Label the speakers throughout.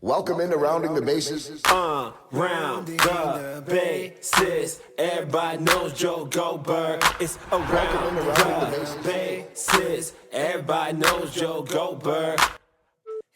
Speaker 1: Welcome into Rounding the Bases.
Speaker 2: Round the bases. Everybody knows Joe Goldberg. It's around the bases. Everybody knows Joe Goldberg.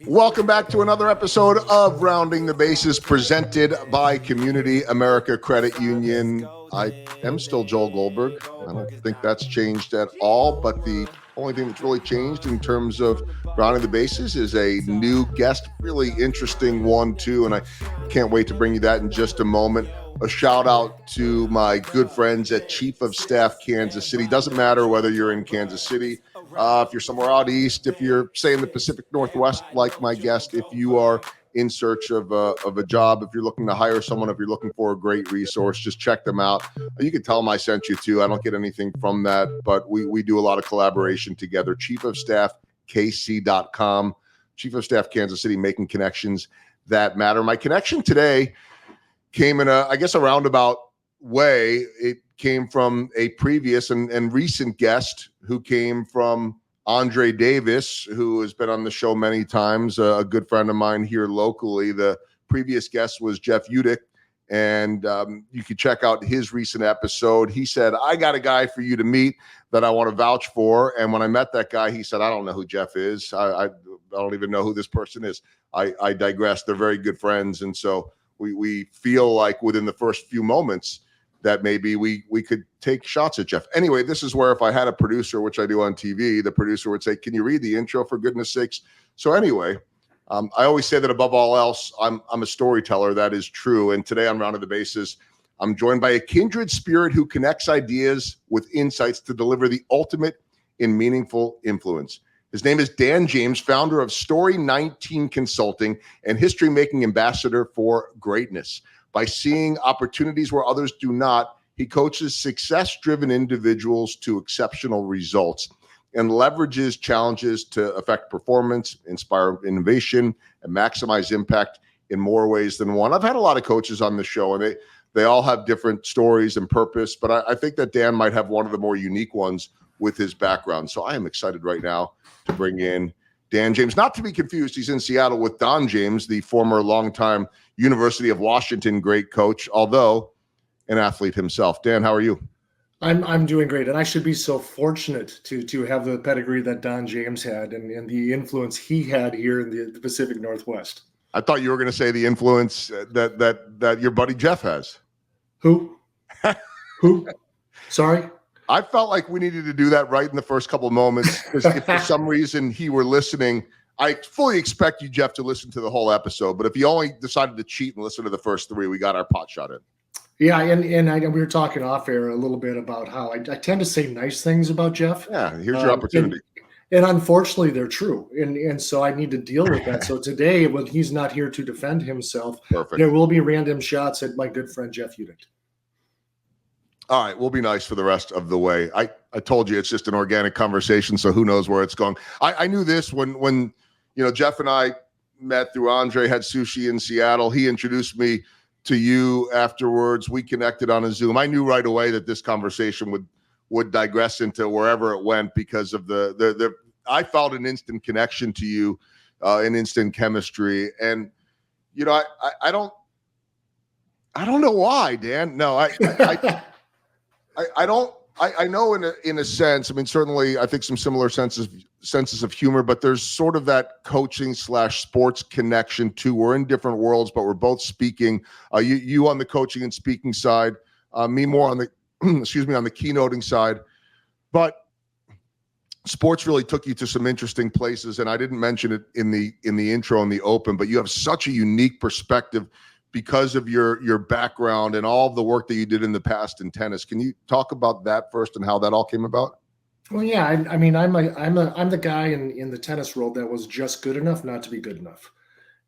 Speaker 1: Welcome back to another episode of Rounding the Bases, presented by Community America Credit Union. I am still Joel Goldberg. I don't think that's changed at all, but the only thing that's really changed in terms of Rounding the Bases is a new guest, really interesting one too, and I can't wait to bring you that in just a moment. A shout out to my good friends at Chief of Staff Kansas City. Doesn't matter whether you're in Kansas City, if you're somewhere out east, if you're, say, in the Pacific Northwest, like my guest, if you are in search of a job, if you're looking to hire someone, if you're looking for a great resource, just check them out. You can tell them I sent you too. I don't get anything from that, but we do a lot of collaboration together. Chief of Staff KC.com, Chief of Staff Kansas City, making connections that matter. My connection today came in a roundabout way. It came from a previous and recent guest who came from Andre Davis, who has been on the show many times, a good friend of mine here locally. The previous guest was Jeff Udick, and you can check out his recent episode. He said, I got a guy for you to meet that I want to vouch for. And when I met that guy, he said, I don't know who Jeff is. I don't even know who this person is. I digress. They're very good friends. And so we feel like within the first few moments that maybe we could take shots at Jeff. Anyway, this is where if I had a producer, which I do on TV, the producer would say, can you read the intro for goodness sakes? So anyway, I always say that above all else, I'm a storyteller. That is true. And today on Round of the Bases, I'm joined by a kindred spirit who connects ideas with insights to deliver the ultimate in meaningful influence. His name is Dan James, founder of Story 19 Consulting and history-making ambassador for greatness. By seeing opportunities where others do not, he coaches success-driven individuals to exceptional results and leverages challenges to affect performance, inspire innovation, and maximize impact in more ways than one. I've had a lot of coaches on the show, and they all have different stories and purpose, but I think that Dan might have one of the more unique ones with his background. So I am excited right now to bring in Dan James, not to be confused. He's in Seattle with Don James, the former longtime University of Washington great coach, although an athlete himself. Dan, how are you?
Speaker 3: I'm doing great, and I should be so fortunate to have the pedigree that Don James had and the influence he had here in the Pacific Northwest.
Speaker 1: I thought you were going to say the influence that your buddy Jeff has.
Speaker 3: Who? Who? Sorry?
Speaker 1: I felt like we needed to do that right in the first couple of moments, because if for some reason he were listening, I fully expect you, Jeff, to listen to the whole episode. But if you only decided to cheat and listen to the first three, we got our pot shot in.
Speaker 3: Yeah, and we were talking off air a little bit about how I tend to say nice things about Jeff.
Speaker 1: Yeah, here's your opportunity.
Speaker 3: And unfortunately, they're true. And so I need to deal with that. So today, when he's not here to defend himself,
Speaker 1: Perfect.
Speaker 3: There will be random shots at my good friend Jeff Udick.
Speaker 1: All right, we'll be nice for the rest of the way. I told you it's just an organic conversation, so who knows where it's going. I knew this when Jeff and I met through Andre, had sushi in Seattle. He introduced me to you afterwards. We connected on a Zoom. I knew right away that this conversation would digress into wherever it went because of the I felt an instant connection to you, an instant chemistry. And I don't know why, Dan. No, I don't. I know in a sense. I mean, certainly, I think some similar senses of humor, but there's sort of that coaching / sports connection too. We're in different worlds, but we're both speaking. You on the coaching and speaking side, me more on the on the keynoting side. But sports really took you to some interesting places, and I didn't mention it in the intro in the open, but you have such a unique perspective because of your background and all of the work that you did in the past in tennis. Can you talk about that first and how that all came about?
Speaker 3: Well, yeah, I mean, I'm the guy in the tennis world that was just good enough not to be good enough,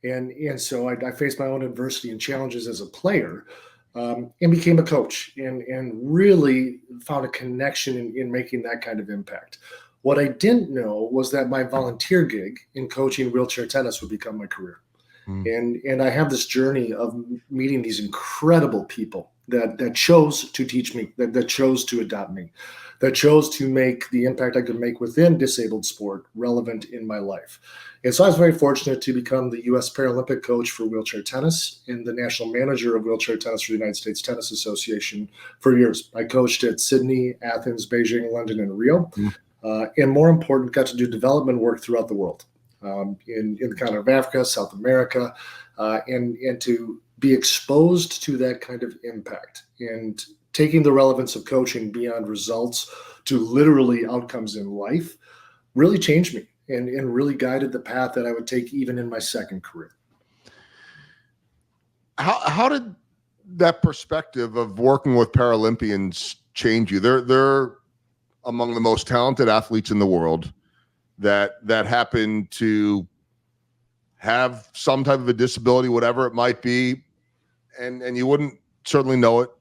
Speaker 3: and so I faced my own adversity and challenges as a player, and became a coach, and really found a connection in making that kind of impact. What I didn't know was that my volunteer gig in coaching wheelchair tennis would become my career. And I have this journey of meeting these incredible people that chose to teach me, that chose to adopt me, that chose to make the impact I could make within disabled sport relevant in my life. And so I was very fortunate to become the U.S. Paralympic coach for wheelchair tennis and the national manager of wheelchair tennis for the United States Tennis Association for years. I coached at Sydney, Athens, Beijing, London, and Rio. And more important, got to do development work throughout the world, in the continent of Africa, South America, and to be exposed to that kind of impact and taking the relevance of coaching beyond results to literally outcomes in life really changed me and really guided the path that I would take even in my second career.
Speaker 1: How did that perspective of working with Paralympians change you? They're among the most talented athletes in the world that happen to have some type of a disability, whatever it might be. And you wouldn't certainly know it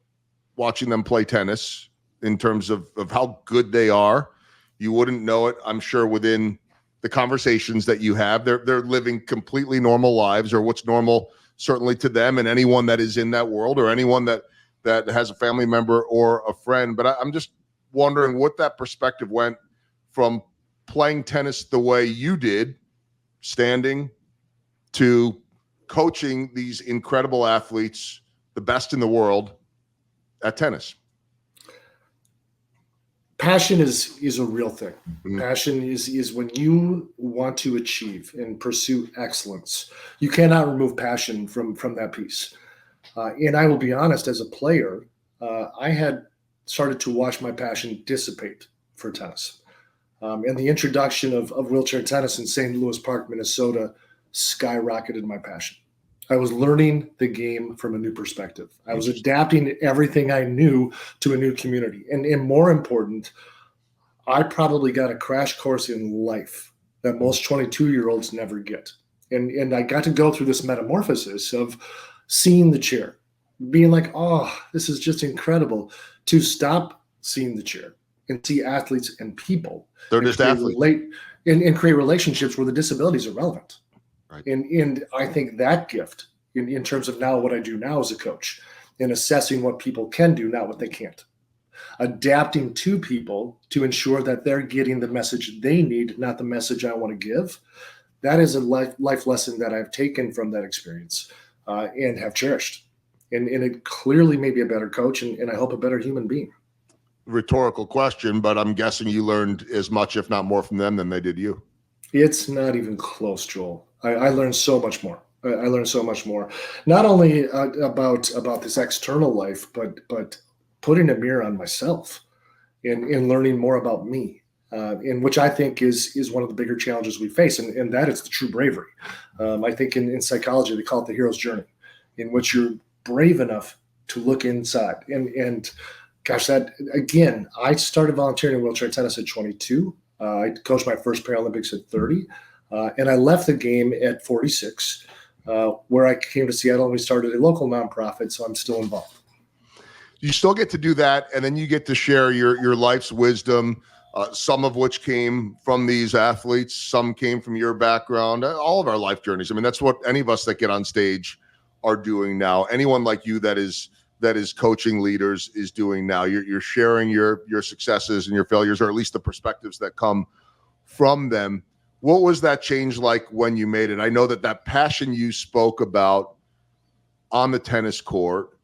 Speaker 1: watching them play tennis in terms of how good they are. You wouldn't know it, I'm sure, within the conversations that you have. They're living completely normal lives, or what's normal certainly to them and anyone that is in that world, or anyone that has a family member or a friend. But I'm just wondering what that perspective went from playing tennis the way you did, standing, to coaching these incredible athletes, the best in the world at tennis.
Speaker 3: Passion is a real thing.
Speaker 1: Mm-hmm.
Speaker 3: Passion is when you want to achieve and pursue excellence. You cannot remove passion from that piece. And I will be honest, as a player, I had started to watch my passion dissipate for tennis. And the introduction of wheelchair tennis in St. Louis Park, Minnesota, skyrocketed my passion. I was learning the game from a new perspective. I was adapting everything I knew to a new community. And more important, I probably got a crash course in life that most 22-year-olds never get. And I got to go through this metamorphosis of seeing the chair, being like, oh, this is just incredible, to stop seeing the chair and see athletes and people.
Speaker 1: They're just athletes.
Speaker 3: And create relationships where the disabilities are relevant.
Speaker 1: Right.
Speaker 3: And I think that gift in terms of now what I do now as a coach, in assessing what people can do, not what they can't. Adapting to people to ensure that they're getting the message they need, not the message I want to give. That is a life lesson that I've taken from that experience and have cherished. And it clearly made me a better coach and I hope a better human being.
Speaker 1: Rhetorical question, but I'm guessing you learned as much, if not more, from them than they did you.
Speaker 3: It's not even close, Joel. I learned so much more. I learned so much more, not only about this external life, but putting a mirror on myself and learning more about me, in which I think is one of the bigger challenges we face, and that is the true bravery. I think in psychology, they call it the hero's journey, in which you're brave enough to look inside. And gosh, that, again, I started volunteering in wheelchair tennis at 22. I coached my first Paralympics at 30. And I left the game at 46, where I came to Seattle and we started a local nonprofit. So I'm still involved.
Speaker 1: You still get to do that. And then you get to share your life's wisdom, some of which came from these athletes. Some came from your background, all of our life journeys. I mean, that's what any of us that get on stage are doing now. Anyone like you that is coaching leaders is doing now. You're sharing your successes and your failures, or at least the perspectives that come from them. What was that change like when you made it? I know that passion you spoke about on the tennis court,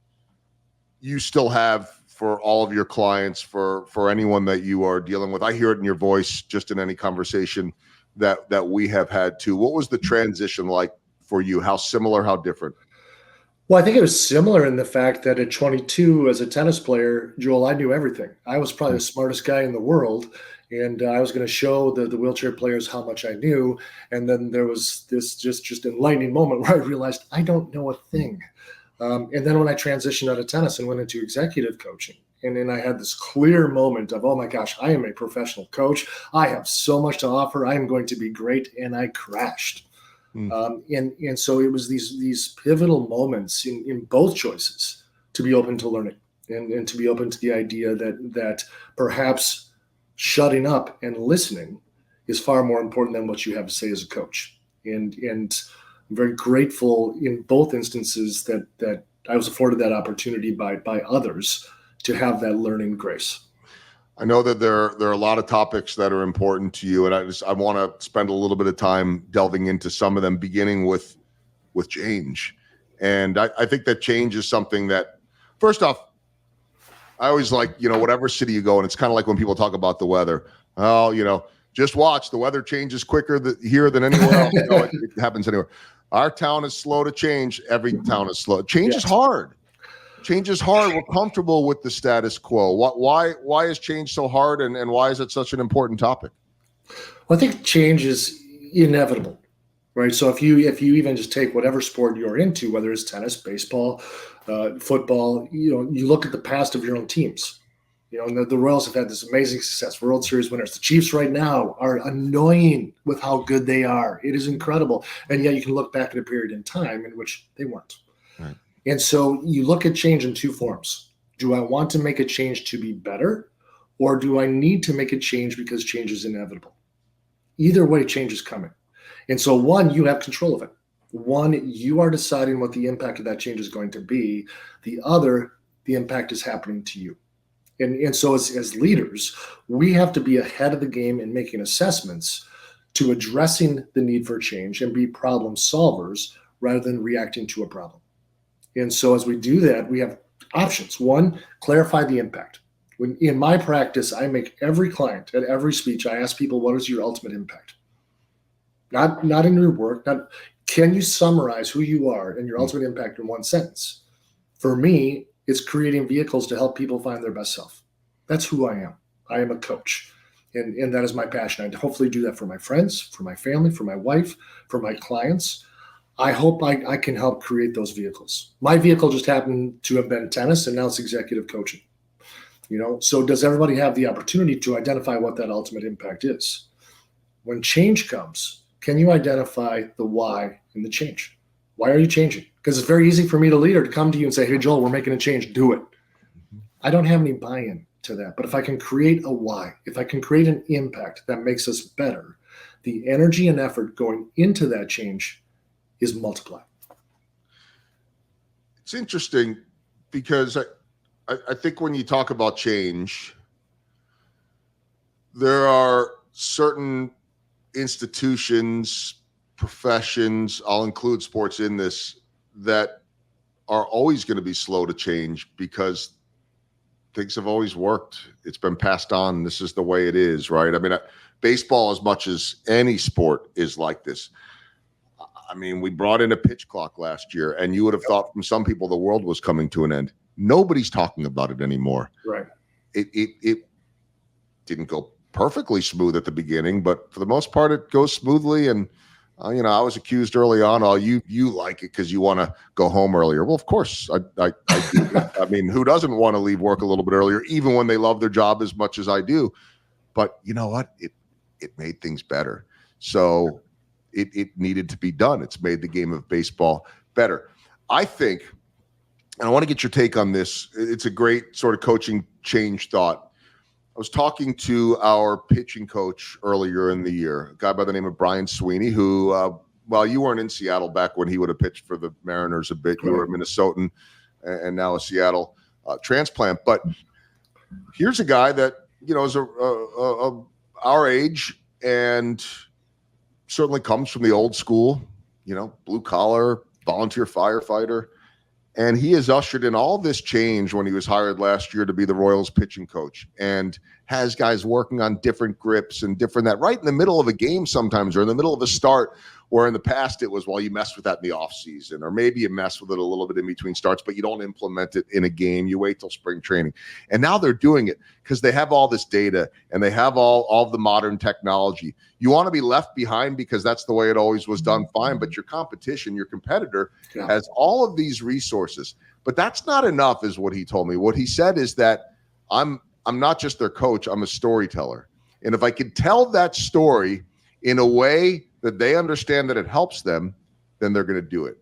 Speaker 1: you still have for all of your clients, for anyone that you are dealing with. I hear it in your voice, just in any conversation that we have had too. What was the transition like for you? How similar, how different?
Speaker 3: Well, I think it was similar in the fact that at 22, as a tennis player, Joel, I knew everything. I was probably the smartest guy in the world. And I was going to show the wheelchair players how much I knew. And then there was this just enlightening moment where I realized I don't know a thing. And then when I transitioned out of tennis and went into executive coaching, and then I had this clear moment of, oh my gosh, I am a professional coach. I have so much to offer. I am going to be great. And I crashed. And so it was these pivotal moments in both choices to be open to learning and to be open to the idea that perhaps shutting up and listening is far more important than what you have to say as a coach. And I'm very grateful in both instances that I was afforded that opportunity by others to have that learning grace.
Speaker 1: I know that there are a lot of topics that are important to you, and I want to spend a little bit of time delving into some of them, beginning with change. And I think that change is something that, first off, I always like, whatever city you go in, it's kind of like when people talk about the weather. Oh, just watch, the weather changes quicker here than anywhere else. It happens anywhere. Our town is slow to change. Every town is slow. Change is hard. Change is hard. We're comfortable with the status quo. Why is change so hard, and why is it such an important topic?
Speaker 3: Well, I think change is inevitable, right? So if you even just take whatever sport you're into, whether it's tennis, baseball, football, you look at the past of your own teams. And the Royals have had this amazing success, World Series winners. The Chiefs right now are annoying with how good they are. It is incredible. And yet you can look back at a period in time in which they weren't.
Speaker 1: Right.
Speaker 3: And so you look at change in two forms. Do I want to make a change to be better, or do I need to make a change because change is inevitable? Either way, change is coming. And so one, you have control of it. One, you are deciding what the impact of that change is going to be. The other, the impact is happening to you. And so as leaders, we have to be ahead of the game in making assessments to addressing the need for change and be problem solvers rather than reacting to a problem. And so as we do that, we have options. One, clarify the impact. In my practice, I make every client at every speech, I ask people, what is your ultimate impact? Not in your work, can you summarize who you are and your ultimate impact in one sentence? For me, it's creating vehicles to help people find their best self. That's who I am. I am a coach. And that is my passion. I hopefully do that for my friends, for my family, for my wife, for my clients. I hope I can help create those vehicles. My vehicle just happened to have been tennis, and now it's executive coaching. So does everybody have the opportunity to identify what that ultimate impact is? When change comes, can you identify the why in the change? Why are you changing? Because it's very easy for me, the leader, to come to you and say, hey, Joel, we're making a change, do it. I don't have any buy-in to that. But if I can create a why, if I can create an impact that makes us better, the energy and effort going into that change is multiplied.
Speaker 1: It's interesting because I think when you talk about change, there are certain institutions, professions, I'll include sports in this, that are always going to be slow to change because things have always worked. It's been passed on. This is the way it is, right? I mean, baseball, as much as any sport, is like this. I mean, we brought in a pitch clock last year, and you would have thought from some people the world was coming to an end. Nobody's talking about it anymore.
Speaker 3: Right.
Speaker 1: It didn't go perfectly smooth at the beginning, but for the most part, it goes smoothly. And I was accused early on, you like it because you want to go home earlier. Well, of course, I do. I mean, who doesn't want to leave work a little bit earlier, even when they love their job as much as I do? But you know what? It made things better. So it needed to be done. It's made the game of baseball better. I think, and I want to get your take on this. It's a great sort of coaching change thought. I was talking to our pitching coach earlier in the year, a guy by the name of Brian Sweeney, who, well, you weren't in Seattle back when he would have pitched for the Mariners a bit. You were a Minnesotan and now a Seattle transplant. But here's a guy that, is our age and certainly comes from the old school, blue collar, volunteer firefighter. And he has ushered in all this change when he was hired last year to be the Royals pitching coach, and has guys working on different grips and different that right in the middle of a game sometimes, or in the middle of a start, where in the past it was, well, you mess with that in the off season, or maybe you mess with it a little bit in between starts, but you don't implement it in a game. You wait till spring training. And now they're doing it because they have all this data and they have all the modern technology. You want to be left behind because that's the way it always was done, fine. But your competition, your competitor has all of these resources. But that's not enough, is what he told me. What he said is that I'm not just their coach, I'm a storyteller. And if I could tell that story in a way that they understand that it helps them, then they're going to do it.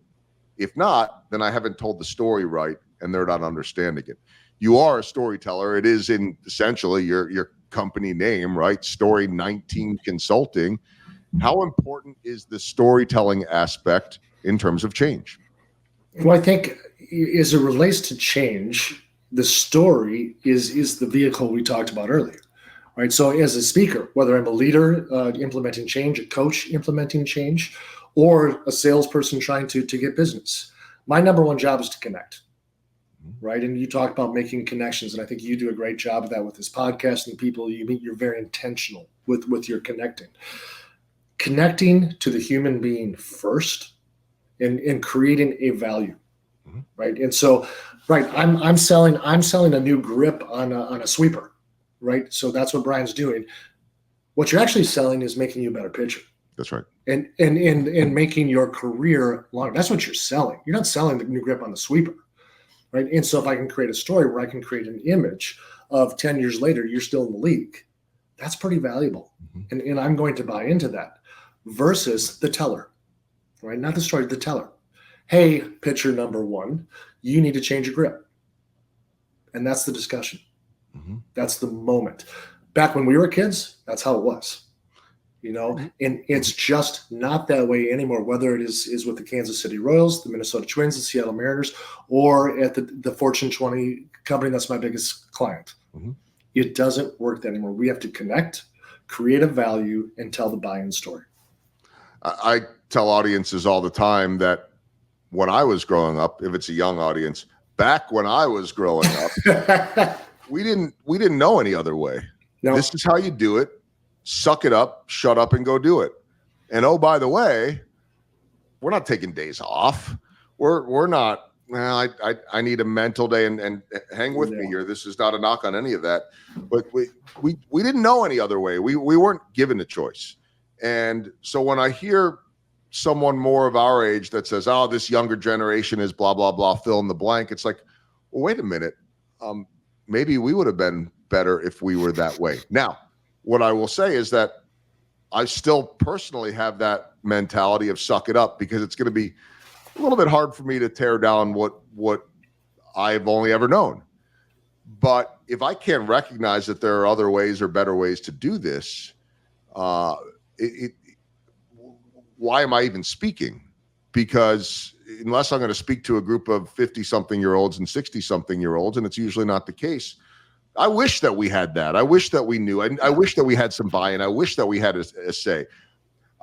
Speaker 1: If not, then I haven't told the story right and they're not understanding it. You are a storyteller. It is in essentially your company name, right? Story 19 Consulting. How important is the storytelling aspect in terms of change?
Speaker 3: Well, I think as it relates to change, the story is the vehicle we talked about earlier, right? So as a speaker, whether I'm a leader implementing change, a coach implementing change, or a salesperson trying to get business, my number one job is to connect, right? And you talk about making connections, and I think you do a great job of that with this podcast and the people you meet. You're very intentional with your connecting to the human being first, and creating a value, right? And so, right, I'm selling a new grip on a sweeper, right? So that's what Brian's doing. What you're actually selling is making you a better pitcher.
Speaker 1: That's right.
Speaker 3: And making your career longer. That's what you're selling. You're not selling the new grip on the sweeper, right? And so if I can create a story where I can create an image of 10 years later, you're still in the league, that's pretty valuable. And I'm going to buy into that versus the teller, right? Not the story, the teller. Hey, pitcher number one, you need to change your grip. And that's the discussion. That's the moment. Back when we were kids, that's how it was. And it's just not that way anymore, whether it is with the Kansas City Royals, the Minnesota Twins, the Seattle Mariners, or at the Fortune 20 company that's my biggest client. It doesn't work that anymore. We have to connect, create a value, and tell the buy-in story.
Speaker 1: I tell audiences all the time that when I was growing up, if it's a young audience, back when I was growing up, we didn't know any other way. No. This is how you do it. Suck it up, shut up, and go do it. And oh, by the way, we're not taking days off. We're not. Well, I need a mental day, and hang with me here. This is not a knock on any of that, but we didn't know any other way. We weren't given a choice. And so when I hear someone more of our age that says, "Oh, this younger generation is blah blah blah," fill in the blank, it's like, well, wait a minute. Maybe we would have been better if we were that way. Now, what I will say is that I still personally have that mentality of suck it up, because it's going to be a little bit hard for me to tear down what I've only ever known. But if I can't recognize that there are other ways or better ways to do this, why am I even speaking? Because unless I'm going to speak to a group of 50-something-year-olds and 60-something-year-olds, and it's usually not the case, I wish that we had that. I wish that we knew. I wish that we had some buy-in. I wish that we had a say.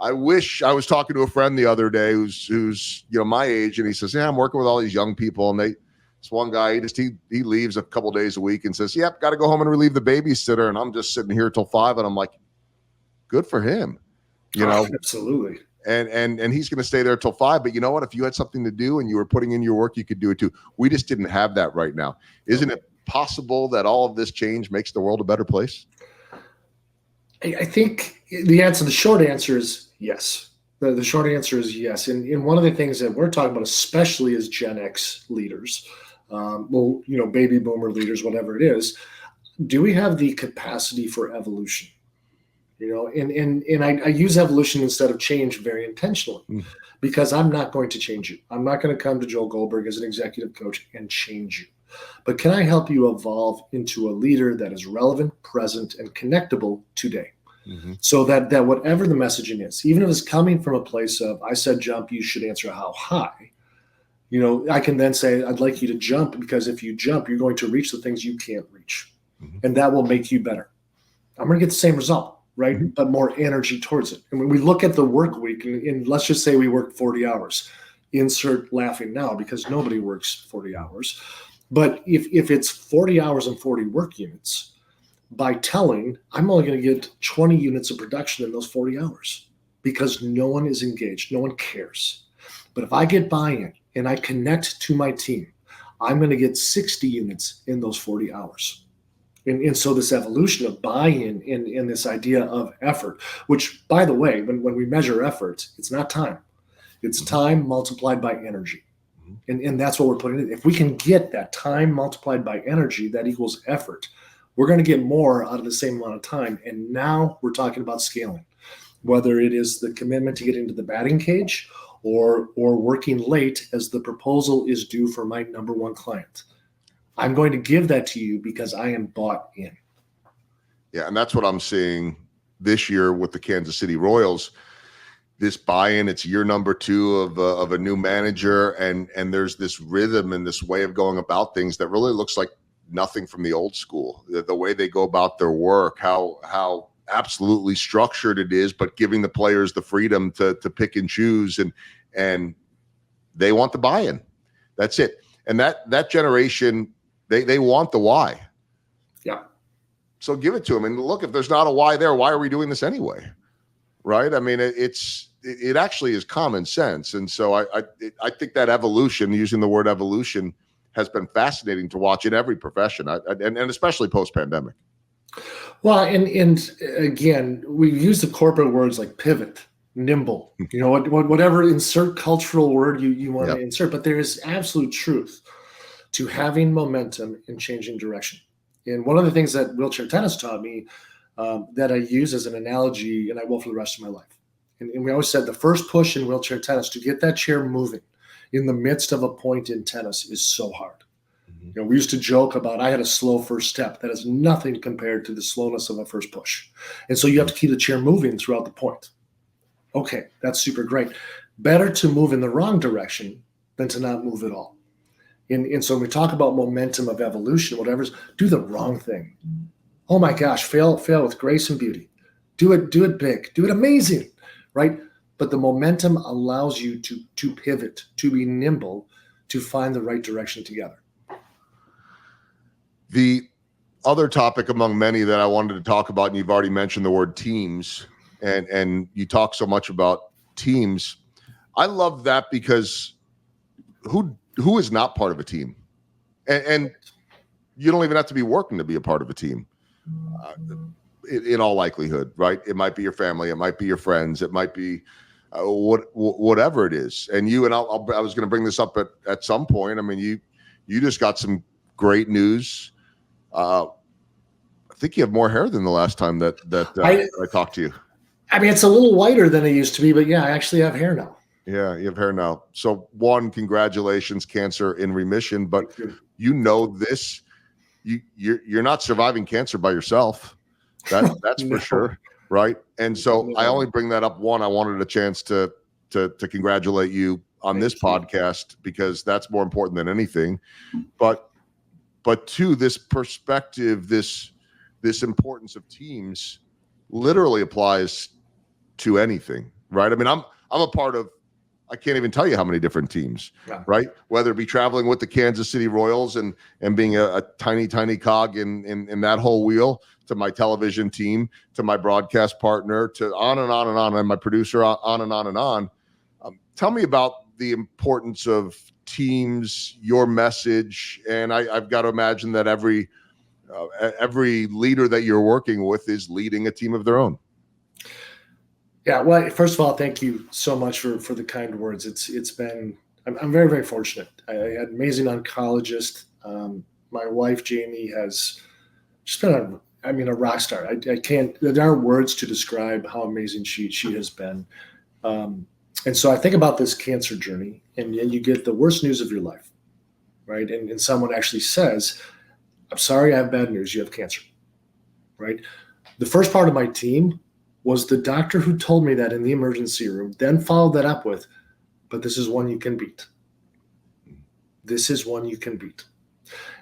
Speaker 1: I wish. I was talking to a friend the other day who's my age, and he says, "Yeah, I'm working with all these young people, and this one guy he leaves a couple days a week and says, yep, got to go home and relieve the babysitter, and I'm just sitting here till 5, and I'm like, good for him,
Speaker 3: absolutely."
Speaker 1: And he's going to stay there till 5. But you know what? If you had something to do and you were putting in your work, you could do it too. We just didn't have that right now. Isn't it possible that all of this change makes the world a better place?
Speaker 3: I think the short answer is yes. The short answer is yes. And one of the things that we're talking about, especially as Gen X leaders, baby boomer leaders, whatever it is, do we have the capacity for evolution? And I use evolution instead of change very intentionally, because I'm not going to change you. I'm not going to come to Joel Goldberg as an executive coach and change you. But can I help you evolve into a leader that is relevant, present, and connectable today? So that whatever the messaging is, even if it's coming from a place of, I said jump, you should answer how high, I can then say, I'd like you to jump, because if you jump, you're going to reach the things you can't reach. And that will make you better. I'm going to get the same result, right? But more energy towards it. And when we look at the work week, and let's just say we work 40 hours, insert laughing now, because nobody works 40 hours. But if it's 40 hours and 40 work units, by telling, I'm only going to get 20 units of production in those 40 hours, because no one is engaged. No one cares. But if I get buy-in and I connect to my team, I'm going to get 60 units in those 40 hours. And so this evolution of buy-in and this idea of effort, which, by the way, when we measure effort, it's not time. It's time multiplied by energy. And that's what we're putting in. If we can get that time multiplied by energy, that equals effort. We're going to get more out of the same amount of time. And now we're talking about scaling, whether it is the commitment to get into the batting cage or working late as the proposal is due for my number one client. I'm going to give that to you because I am bought in.
Speaker 1: Yeah, and that's what I'm seeing this year with the Kansas City Royals. this buy-in. It's year number 2 of a new manager, and there's this rhythm and this way of going about things that really looks like nothing from the old school. The way they go about their work, how absolutely structured it is, but giving the players the freedom to pick and choose, and they want the buy-in. That's it. And that generation, they want the why.
Speaker 3: Yeah.
Speaker 1: So give it to them. And look, if there's not a why there, why are we doing this anyway? Right? I mean, it actually is common sense. And so I think that evolution, using the word evolution, has been fascinating to watch in every profession, and especially post-pandemic.
Speaker 3: Well, and again, we use the corporate words like pivot, nimble, whatever insert cultural word you want to insert, but there is absolute truth to having momentum and changing direction. And one of the things that wheelchair tennis taught me that I use as an analogy, and I will for the rest of my life. And we always said the first push in wheelchair tennis to get that chair moving in the midst of a point in tennis is so hard. We used to joke about I had a slow first step. That is nothing compared to the slowness of a first push. And so you have to keep the chair moving throughout the point. Okay, that's super great. Better to move in the wrong direction than to not move at all. And so when we talk about momentum of evolution, whatever's, do the wrong thing. Oh my gosh, fail with grace and beauty. Do it big, do it amazing, right? But the momentum allows you to pivot, to be nimble, to find the right direction together.
Speaker 1: The other topic among many that I wanted to talk about, and you've already mentioned the word teams, and you talk so much about teams. I love that because who is not part of a team? And you don't even have to be working to be a part of a team. In all likelihood, right? It might be your family, it might be your friends, it might be whatever it is. And I was going to bring this up at some point. I mean, you just got some great news. I think you have more hair than the last time that I talked to you.
Speaker 3: I mean, it's a little whiter than it used to be, but yeah, I actually have hair now.
Speaker 1: Yeah, you have hair now. So one, congratulations, cancer in remission. But this, you're not surviving cancer by yourself. That's
Speaker 3: No.
Speaker 1: for sure, right? And so I only bring that up. One, I wanted a chance to congratulate you on this podcast, because that's more important than anything. But two, this perspective, this importance of teams literally applies to anything, right? I mean, I'm a part of, I can't even tell you how many different teams, right? Whether it be traveling with the Kansas City Royals and being a tiny cog in that whole wheel, to my television team, to my broadcast partner, to on and on and on, and my producer, on and on and on. Tell me about the importance of teams, your message, and I've got to imagine that every leader that you're working with is leading a team of their own.
Speaker 3: Yeah, well, first of all, thank you so much for the kind words. It's been, I'm very, very fortunate. I had an amazing oncologist. My wife, Jamie, has just been a rock star. I can't, there aren't words to describe how amazing she has been. And so I think about this cancer journey, and you get the worst news of your life, right? And someone actually says, I'm sorry, I have bad news. You have cancer, right? The first part of my team was the doctor who told me that in the emergency room, then followed that up with, but this is one you can beat. This is one you can beat.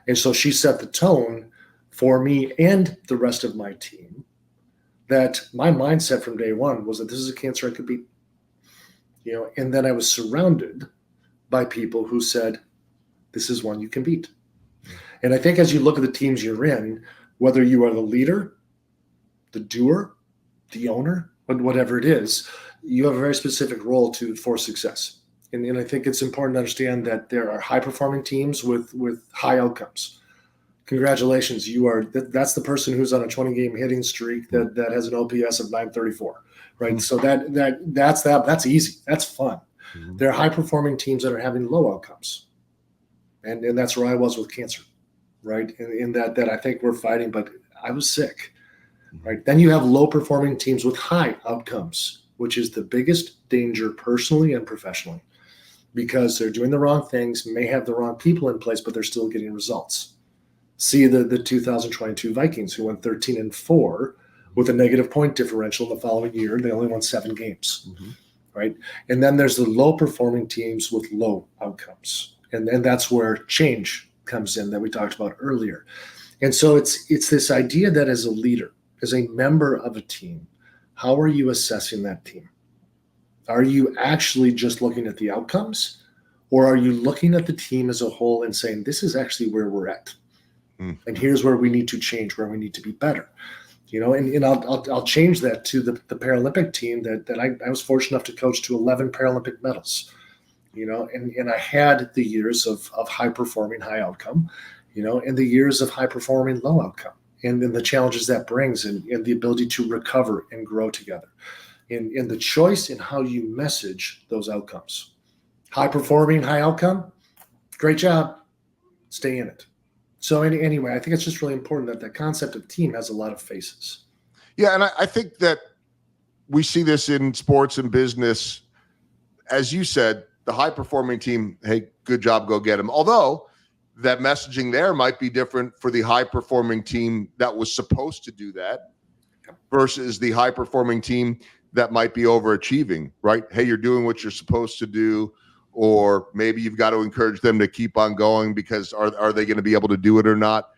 Speaker 3: And so she set the tone for me and the rest of my team, that my mindset from day one was that this is a cancer I could beat. And then I was surrounded by people who said, this is one you can beat. And I think as you look at the teams you're in, whether you are the leader, the doer, the owner, whatever it is, you have a very specific role for success. And I think it's important to understand that there are high-performing teams with high outcomes. Congratulations, that's the person who's on a 20-game hitting streak that has an OPS of 934, right? Mm-hmm. So that's easy, that's fun. Mm-hmm. There are high-performing teams that are having low outcomes, and that's where I was with cancer, right? In that I think we're fighting, but I was sick. Right. Then you have low-performing teams with high outcomes, which is the biggest danger personally and professionally, because they're doing the wrong things, may have the wrong people in place, but they're still getting results. See the 2022 Vikings, who went 13-4 with a negative point differential in the following year. They only won 7 games. Mm-hmm. right? And then there's the low performing teams with low outcomes. And that's where change comes in that we talked about earlier. And so it's this idea that as a leader, as a member of a team, how are you assessing that team? Are you actually just looking at the outcomes, or are you looking at the team as a whole and saying, this is actually where we're at? And here's where we need to change, where we need to be better. And I'll change that to the Paralympic team that I was fortunate enough to coach to 11 Paralympic medals, and I had the years of high performing, high outcome, and the years of high performing, low outcome, and then the challenges that brings and the ability to recover and grow together. And the choice in how you message those outcomes. High performing, high outcome, great job, stay in it. So anyway, I think it's just really important that concept of team has a lot of faces.
Speaker 1: Yeah, and I think that we see this in sports and business. As you said, the high-performing team, hey, good job, go get them. Although that messaging there might be different for the high-performing team that was supposed to do that versus the high-performing team that might be overachieving, right? Hey, you're doing what you're supposed to do, or maybe you've got to encourage them to keep on going because are they going to be able to do it or not?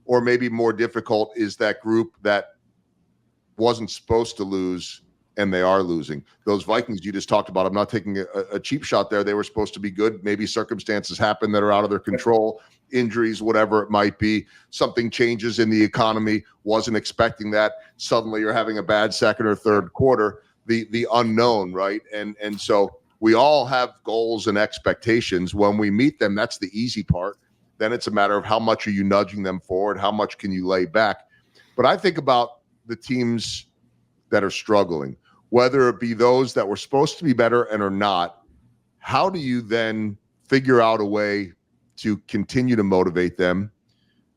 Speaker 1: Or maybe more difficult is that group that wasn't supposed to lose and they are losing. Those Vikings you just talked about, I'm not taking a cheap shot there. They were supposed to be good. Maybe circumstances happen that are out of their control, injuries, whatever it might be. Something changes in the economy. Wasn't expecting that. Suddenly you're having a bad second or third quarter, the unknown, right? And so we all have goals and expectations. When we meet them, that's the easy part. Then it's a matter of how much are you nudging them forward? How much can you lay back? But I think about the teams that are struggling, whether it be those that were supposed to be better and are not. How do you then figure out a way to continue to motivate them,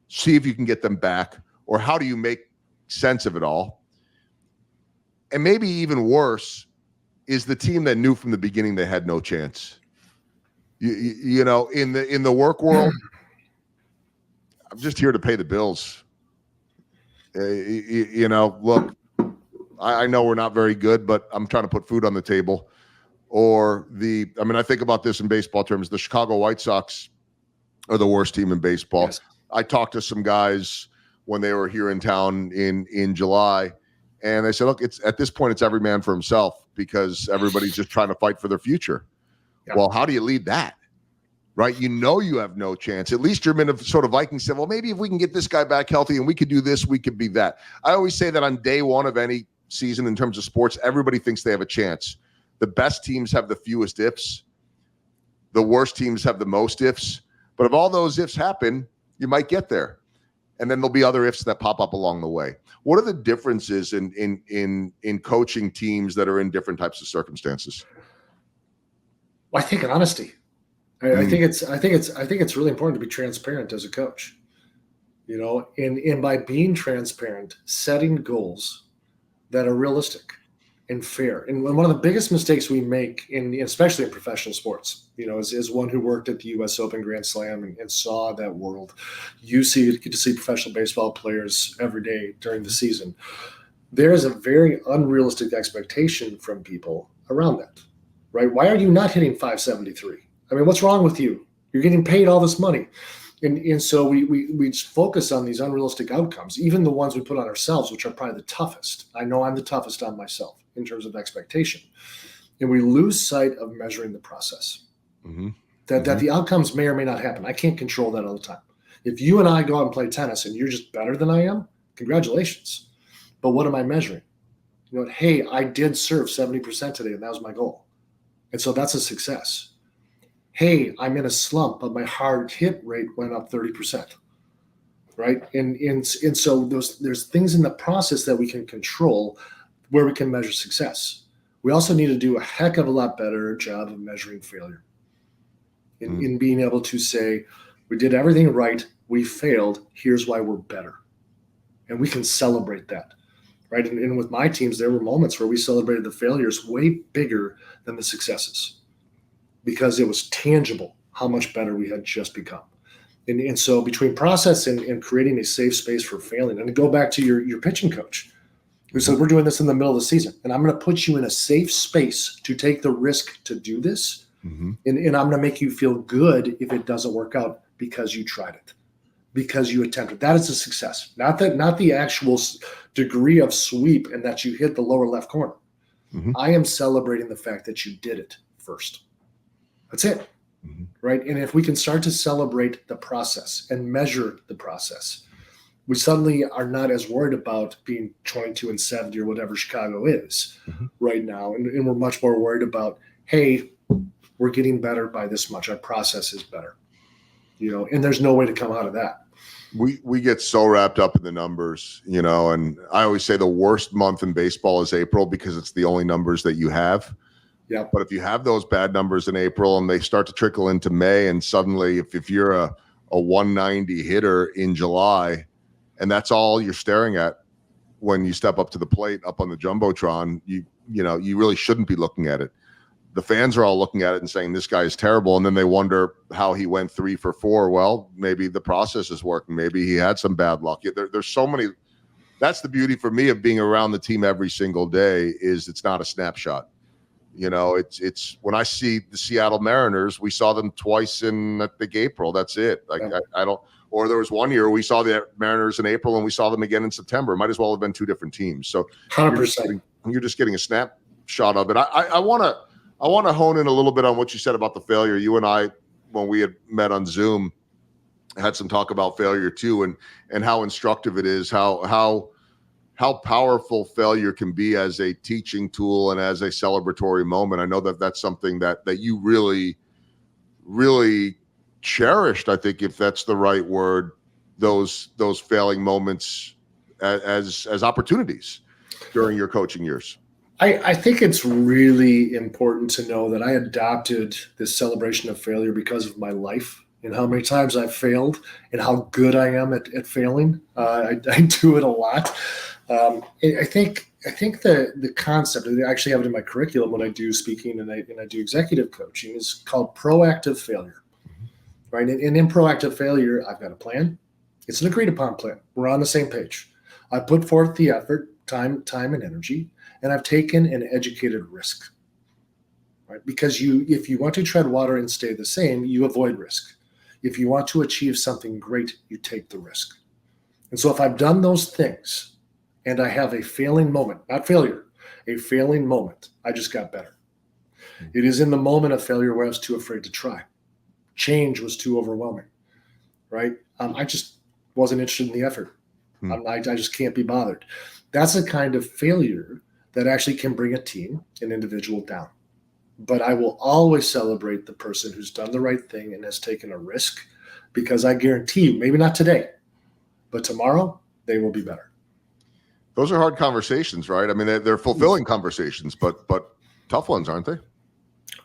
Speaker 1: see if you can get them back, or how do you make sense of it all? And maybe even worse is the team that knew from the beginning they had no chance. You know, in the work world, I'm just here to pay the bills. Look, I know we're not very good, but I'm trying to put food on the table. Or I think about this in baseball terms. The Chicago White Sox are the worst team in baseball. Yes. I talked to some guys when they were here in town in July, and they said, look, it's at this point, it's every man for himself because everybody's just trying to fight for their future. Yeah. Well, how do you lead that? Right? You have no chance. At least you're Minnesota Vikings said, well, maybe if we can get this guy back healthy and we could do this, we could be that. I always say that on day one of any season in terms of sports, everybody thinks they have a chance. The best teams have the fewest ifs. The worst teams have the most ifs. But if all those ifs happen, you might get there. And then there'll be other ifs that pop up along the way. What are the differences in coaching teams that are in different types of circumstances?
Speaker 3: Well, I think honesty. I think it's really important to be transparent as a coach. And by being transparent, setting goals that are realistic and fair. And one of the biggest mistakes we make, especially in professional sports, as one who worked at the U.S. Open Grand Slam and saw that world, you get to see professional baseball players every day during the season. There is a very unrealistic expectation from people around that, right? Why are you not hitting 573? I mean, what's wrong with you? You're getting paid all this money. And so we focus on these unrealistic outcomes, even the ones we put on ourselves, which are probably the toughest. I know I'm the toughest on myself in terms of expectation. And we lose sight of measuring the process. Mm-hmm. That the outcomes may or may not happen. I can't control that all the time. If you and I go out and play tennis and you're just better than I am, congratulations. But what am I measuring? Hey, I did serve 70% today, and that was my goal. And so that's a success. Hey, I'm in a slump, but my hard hit rate went up 30%, right? And so there's things in the process that we can control where we can measure success. We also need to do a heck of a lot better job of measuring failure in being able to say, we did everything right, we failed, here's why we're better. And we can celebrate that, right? And with my teams, there were moments where we celebrated the failures way bigger than the successes, because it was tangible how much better we had just become. And so between process and creating a safe space for failing, and to go back to your pitching coach, So we're doing this in the middle of the season, and I'm going to put you in a safe space to take the risk to do this.
Speaker 1: Mm-hmm.
Speaker 3: And I'm going to make you feel good if it doesn't work out because you tried it, because you attempted. That is a success. Not the actual degree of sweep and that you hit the lower left corner.
Speaker 1: Mm-hmm.
Speaker 3: I am celebrating the fact that you did it first. That's it.
Speaker 1: Mm-hmm.
Speaker 3: Right. And if we can start to celebrate the process and measure the process, we suddenly are not as worried about being 22-70 or whatever Chicago is right now. And we're much more worried about, hey, we're getting better by this much. Our process is better, and there's no way to come out of that.
Speaker 1: We get so wrapped up in the numbers, and I always say the worst month in baseball is April because it's the only numbers that you have.
Speaker 3: Yeah.
Speaker 1: But if you have those bad numbers in April and they start to trickle into May, and suddenly if you're a 190 hitter in July, and that's all you're staring at when you step up to the plate up on the Jumbotron, you really shouldn't be looking at it. The fans are all looking at it and saying, this guy is terrible. And then they wonder how he went 3 for 4. Well, maybe the process is working. Maybe he had some bad luck. There's so many. That's the beauty for me of being around the team every single day is it's not a snapshot. It's when I see the Seattle Mariners, we saw them twice in, I think, April. That's it. I don't. Or there was one year we saw the Mariners in April and we saw them again in September. Might as well have been 2 different teams. So
Speaker 3: 100%.
Speaker 1: You're just getting a snapshot of it. I want to hone in a little bit on what you said about the failure. You and I, when we had met on Zoom, had some talk about failure too, and how instructive it is, how powerful failure can be as a teaching tool and as a celebratory moment. I know that's something that you really, really cherished, I think, if that's the right word, those failing moments as opportunities during your coaching years.
Speaker 3: I think it's really important to know that I adopted this celebration of failure because of my life and how many times I've failed and how good I am at failing. I do it a lot. I think the concept, I actually have it in my curriculum when I do speaking and I do executive coaching, is called proactive failure. Right. And in proactive failure, I've got a plan. It's an agreed upon plan. We're on the same page. I put forth the effort, time and energy, and I've taken an educated risk. Right? Because if you want to tread water and stay the same, you avoid risk. If you want to achieve something great, you take the risk. And so if I've done those things and I have a failing moment, not failure, a failing moment, I just got better. It is in the moment of failure where I was too afraid to try. Change was too overwhelming, right? I just wasn't interested in the effort. I just can't be bothered. That's a kind of failure that actually can bring a team, an individual down. But I will always celebrate the person who's done the right thing and has taken a risk, because I guarantee you, maybe not today, but tomorrow they will be better.
Speaker 1: Those are hard conversations, right? I mean, they're fulfilling conversations, but tough ones, aren't they?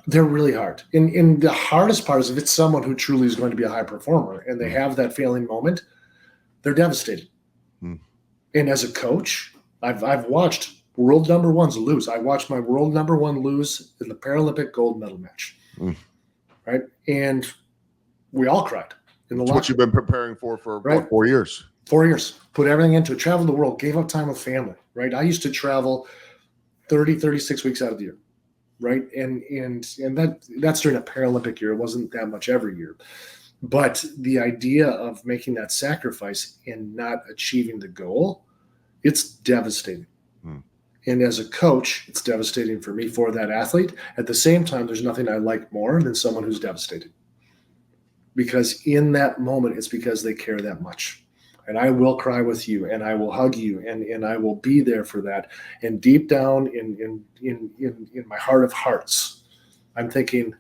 Speaker 3: They're really hard. And the hardest part is if it's someone who truly is going to be a high performer and they have that failing moment, they're devastated. And as a coach, I've watched world number ones lose. I watched my world number one lose in the Paralympic gold medal match. Right? And we all cried in the
Speaker 1: It's what you've been preparing for
Speaker 3: right?
Speaker 1: about 4 years.
Speaker 3: 4 years. Put everything into it. Traveled the world. Gave up time with family. Right? I used to travel 36 weeks out of the year. Right. And that's during a Paralympic year. It wasn't that much every year. But the idea of making that sacrifice and not achieving the goal, it's devastating. And as a coach, it's devastating for me, for that athlete. At the same time, there's nothing I like more than someone who's devastated. Because in that moment, it's because they care that much. And I will cry with you, and I will hug you, and I will be there for that. And deep down in my heart of hearts, I'm thinking,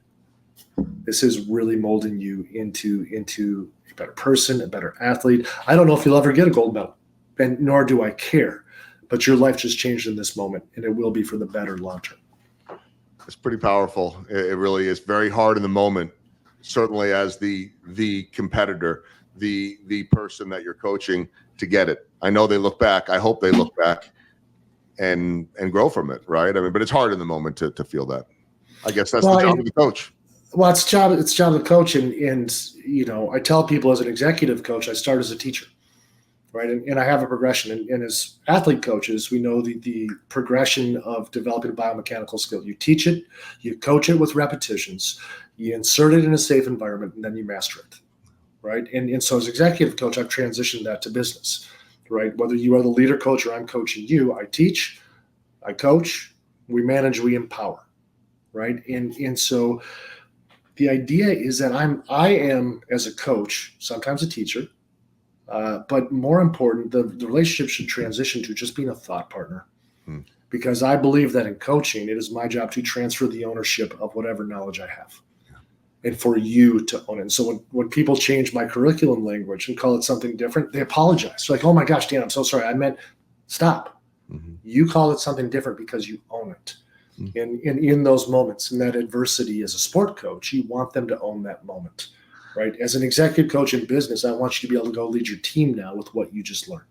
Speaker 3: this is really molding you into a better person, a better athlete. I don't know if you'll ever get a gold medal, and nor do I care. But your life just changed in this moment, and it will be for the better long term.
Speaker 1: It's pretty powerful. It really is very hard in the moment, certainly as the competitor, the person that you're coaching, to get it. I know they look back. I hope they look back and grow from it, right? I mean, but it's hard in the moment to feel that. I guess that's the job of the coach.
Speaker 3: Well, it's job of the coach, and I tell people as an executive coach, I start as a teacher. right? And I have a progression. And as athlete coaches, we know the progression of developing a biomechanical skill. You teach it, you coach it with repetitions, you insert it in a safe environment, and then you master it, right? And so as executive coach, I've transitioned that to business, right? Whether you are the leader coach or I'm coaching you, I teach, I coach, we manage, we empower, right? And so the idea is that I am as a coach, sometimes a teacher, but more important, the relationship should transition to just being a thought partner. Because I believe that in coaching, it is my job to transfer the ownership of whatever knowledge I have and for you to own it. And so when people change my curriculum language and call it something different, they apologize. Like, oh my gosh, Dan, I'm so sorry. I meant stop. You call it something different because you own it. And in those moments, in that adversity as a sport coach, you want them to own that moment. Right. As an executive coach in business, I want you to be able to go lead your team now with what you just learned.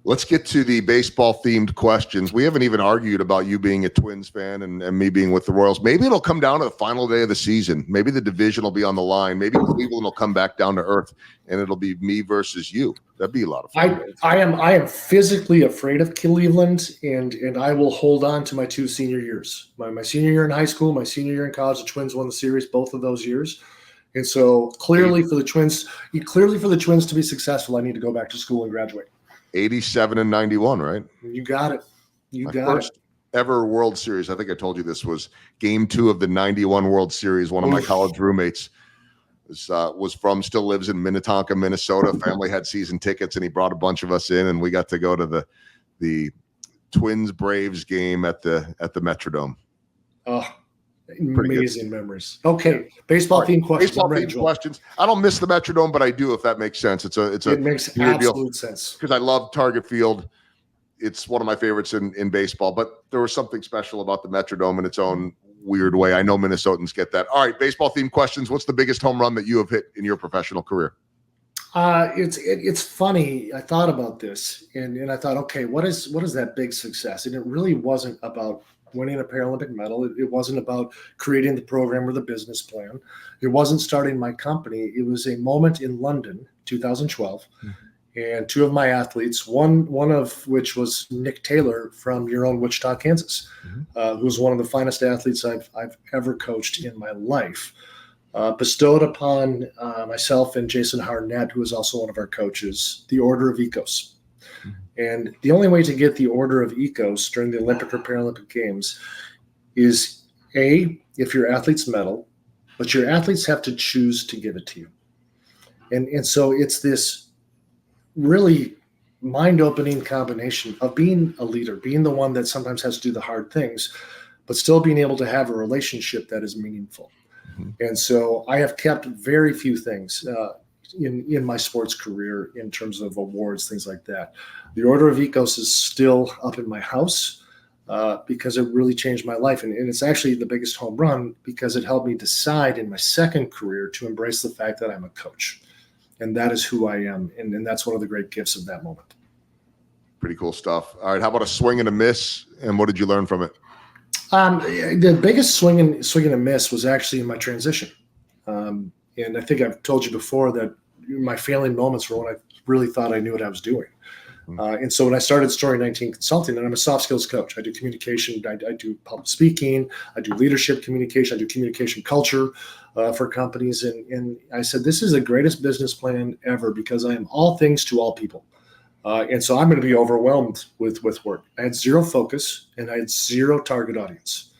Speaker 1: Let's get to the baseball themed questions. We haven't even argued about you being a Twins fan and me being with the Royals. Maybe it'll come down to the final day of the season. Maybe the division will be on the line. Maybe Cleveland will come back down to earth and it'll be me versus you. That'd be a lot of fun.
Speaker 3: I am physically afraid of Cleveland, and I will hold on to my 2 senior years. My senior year in high school, my senior year in college, the Twins won the series both of those years. And so clearly for the Twins to be successful, I need to go back to school and graduate.
Speaker 1: 87 and 91, right?
Speaker 3: You got it.
Speaker 1: My first ever World Series, I think I told you this, was Game 2 of the 91 World Series. One of my college roommates still lives in Minnetonka, Minnesota. Family had season tickets, and he brought a bunch of us in, and we got to go to the Twins Braves game at the Metrodome.
Speaker 3: Oh, amazing memories. Okay, baseball themed questions.
Speaker 1: Baseball themed questions. I don't miss the Metrodome, but I do, if that makes sense. It
Speaker 3: makes absolute sense
Speaker 1: because I love Target Field. It's one of my favorites in baseball, but there was something special about the Metrodome in its own weird way. I know Minnesotans get that. All right, baseball themed questions. What's the biggest home run that you have hit in your professional career?
Speaker 3: It's funny. I thought about this and I thought, okay, what is that big success? And it really wasn't about winning a Paralympic medal. It wasn't about creating the program or the business plan. It wasn't starting my company. It was a moment in London, 2012. And 2 of my athletes, one of which was Nick Taylor from your own Wichita, Kansas, who's one of the finest athletes I've ever coached in my life, bestowed upon myself and Jason Harnett, who is also one of our coaches, the Order of Ecos. And the only way to get the Order of Ecos during the Olympic or Paralympic Games is if your athletes medal, but your athletes have to choose to give it to you. And so it's this really mind-opening combination of being a leader, being the one that sometimes has to do the hard things, but still being able to have a relationship that is meaningful. And so I have kept very few things in my sports career in terms of awards, things like that. The Order of Ecos is still up in my house because it really changed my life. And it's actually the biggest home run because it helped me decide in my second career to embrace the fact that I'm a coach. And that is who I am. And that's one of the great gifts of that moment.
Speaker 1: Pretty cool stuff. All right. How about a swing and a miss? And what did you learn from it?
Speaker 3: The biggest swing and a miss was actually in my transition. And I think I've told you before that my failing moments were when I really thought I knew what I was doing. And so when I started Story 19 Consulting, and I'm a soft skills coach, I do communication, I do public speaking, I do leadership communication, I do communication culture for companies. And I said, this is the greatest business plan ever because I am all things to all people. And so I'm going to be overwhelmed with work. I had zero focus and I had zero target audience.